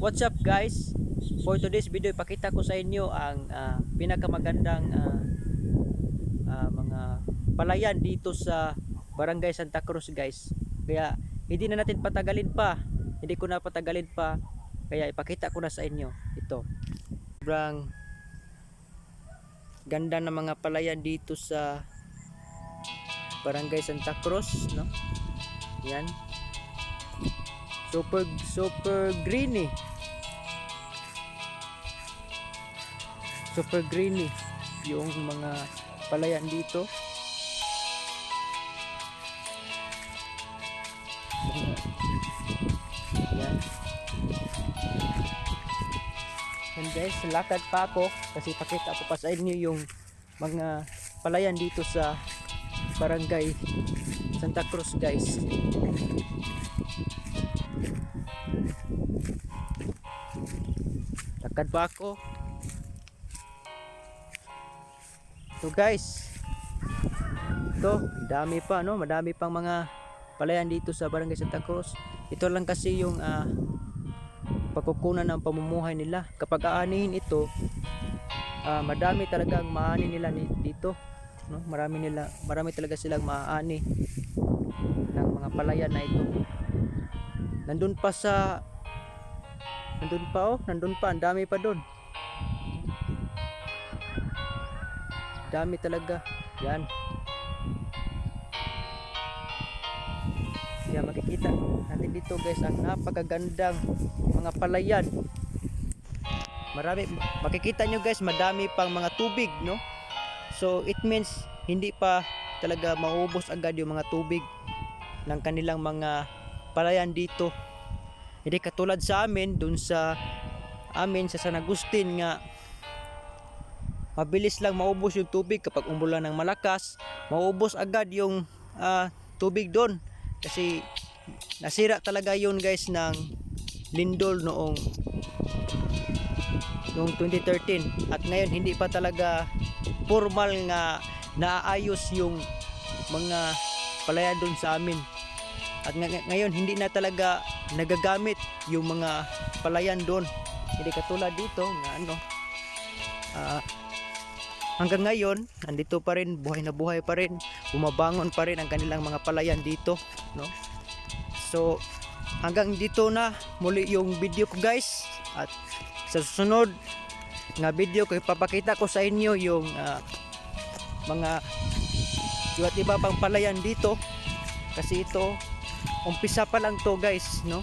What's up guys? For today's video, ipakita ko sa inyo ang pinakamagandang mga palayan dito sa Barangay Santa Cruz guys. Kaya hindi na natin patagalin pa. Hindi ko na patagalin pa. Kaya ipakita ko na sa inyo ito. Sobrang ganda ng mga palayan dito sa Barangay Santa Cruz, no? Yan. Super greeny. Super greeny yung mga palayan dito. Yan. And guys, lakad pa ako kasi pakita ko pa sa inyo yung mga palayan dito sa Barangay Santa Cruz guys. Lakad pa ako. So guys, ito, dami pa, no? Madami pang mga palayan dito sa Barangay Santa Cruz. Ito lang kasi yung pagkukunan ng pamumuhay nila. Kapag aanihin ito, madami talagang maani nila dito, no? Marami talaga silang maaani ng mga palayan na ito. Nandun pa, ang dami pa doon. Dami talaga. Yan. Kaya makikita natin dito guys ang napakagandang mga palayan. Makikita nyo guys, madami pang mga tubig, no? So it means hindi pa talaga maubos agad yung mga tubig ng kanilang mga palayan dito. Hindi katulad sa amin dun sa San Agustin nga mabilis lang maubos yung tubig kapag umulan ng malakas. Maubos agad yung tubig doon kasi nasira talaga yun guys ng lindol noong 2013. At ngayon hindi pa talaga formal nga naayos yung mga palayan doon sa amin. At ngayon hindi na talaga nagagamit yung mga palayan doon. Hindi katulad dito nga hanggang ngayon nandito pa rin, buhay na buhay pa rin, bumabangon pa rin ang kanilang mga palayan dito, no? So hanggang dito na muli yung video ko guys, at sa susunod nga video ko ipapakita ko sa inyo yung mga iba't iba pang palayan dito, kasi ito umpisa pa lang to guys, no?